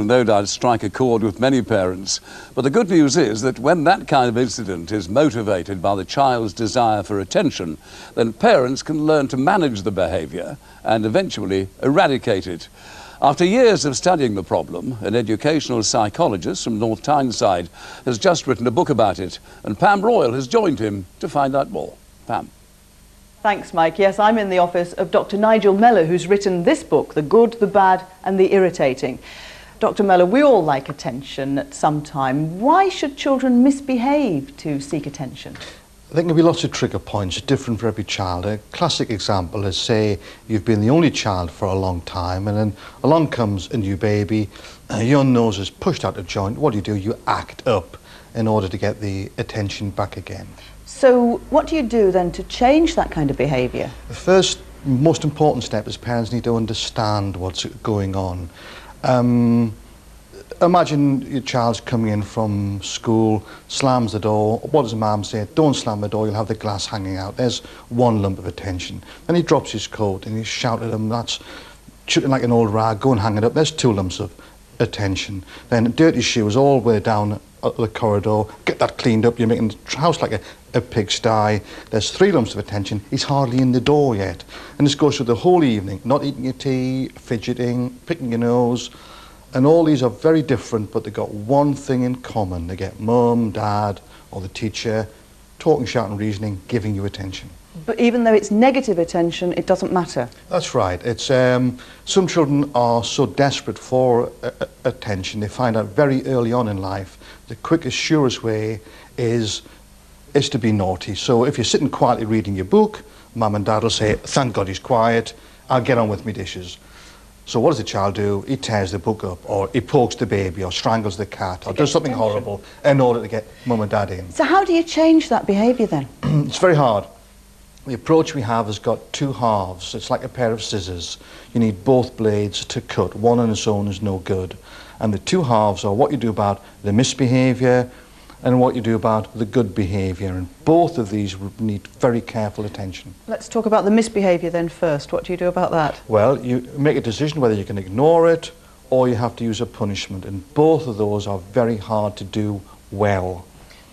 no doubt strike a chord with many parents. But the good news is that when that kind of incident is motivated by the child's desire for attention, then parents can learn to manage the behaviour and eventually eradicate it. After years of studying the problem, an educational psychologist from North Tyneside has just written a book about it, and Pam Royal has joined him to find out more. Pam. Thanks, Mike. Yes, I'm in the office of Dr. Nigel Mellor, who's written this book, The Good, the Bad and the Irritating. Dr. Mellor, we all like attention at some time. Why should children misbehave to seek attention? I think there'll be lots of trigger points, different for every child. A classic example is, say, you've been the only child for a long time, and then along comes a new baby, your nose is pushed out of joint. What do? You act up in order to get the attention back again. So what do you do then to change that kind of behaviour? The first, most important step is parents need to understand what's going on. Imagine your child's coming in from school, slams the door. What does mum say? Don't slam the door, you'll have the glass hanging out. There's one lump of attention. Then he drops his coat and you shout at him, that's shooting like an old rag, go and hang it up. There's two lumps of attention. Then dirty shoes all the way down the corridor, get that cleaned up, you're making the house like a pigsty. There's three lumps of attention, he's hardly in the door yet. And this goes through the whole evening, not eating your tea, fidgeting, picking your nose. And all these are very different, but they've got one thing in common. They get mum, dad, or the teacher, talking, shouting, reasoning, giving you attention. But even though it's negative attention, it doesn't matter. That's right. It's some children are so desperate for attention, they find out very early on in life the quickest, surest way is to be naughty. So if you're sitting quietly reading your book, mum and dad will say, thank God he's quiet, I'll get on with my dishes. So what does the child do? He tears the book up, or he pokes the baby, or strangles the cat, or does something horrible in order to get mum and dad in. So how do you change that behaviour then? It's very hard. The approach we have has got two halves. It's like a pair of scissors. You need both blades to cut. One on its own is no good. And the two halves are what you do about the misbehaviour and what you do about the good behaviour. And both of these need very careful attention. Let's talk about the misbehaviour then first. What do you do about that? Well, you make a decision whether you can ignore it or you have to use a punishment. And both of those are very hard to do well.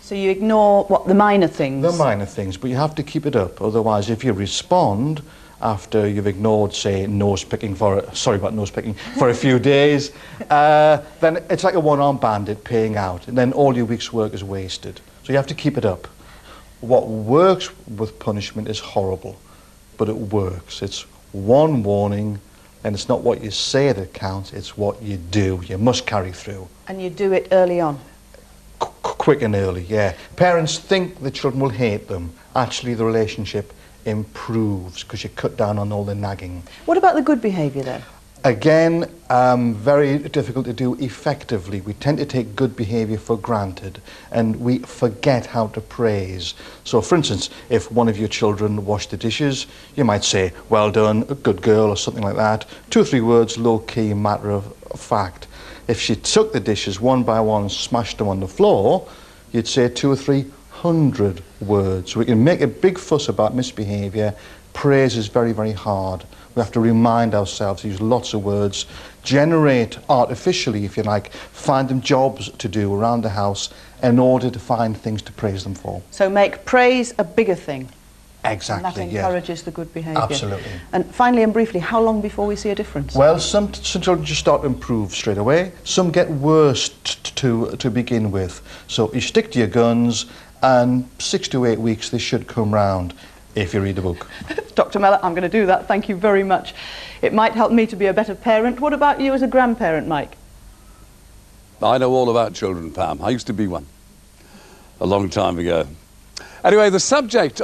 So you ignore, what, the minor things? The minor things, but you have to keep it up. Otherwise, if you respond after you've ignored, say, nose-picking for a few days, then it's like a one-armed bandit paying out, and then all your week's work is wasted. So you have to keep it up. What works with punishment is horrible, but it works. It's one warning, and it's not what you say that counts, it's what you do. You must carry through. And you do it early on? Quick and early, yeah. Parents think the children will hate them. Actually, the relationship improves because you cut down on all the nagging. What about the good behaviour then? Again, very difficult to do effectively. We tend to take good behaviour for granted and we forget how to praise. So for instance, if one of your children washed the dishes, you might say, well done, a good girl, or something like that. 2 or 3 words, low-key, matter of fact. If she took the dishes one by one and smashed them on the floor, you'd say 200 or 300 words. We can make a big fuss about misbehaviour. Praise is very, very hard. We have to remind ourselves to use lots of words, generate artificially, if you like, find them jobs to do around the house in order to find things to praise them for. So make praise a bigger thing. Exactly, and that encourages the good behaviour. Absolutely. And finally and briefly, how long before we see a difference? Well, some children just start to improve straight away. Some get worse to begin with. So you stick to your guns, and 6 to 8 weeks they should come round if you read the book. Dr. Mellor, I'm going to do that. Thank you very much. It might help me to be a better parent. What about you as a grandparent, Mike? I know all about children, Pam. I used to be one a long time ago. Anyway, the subject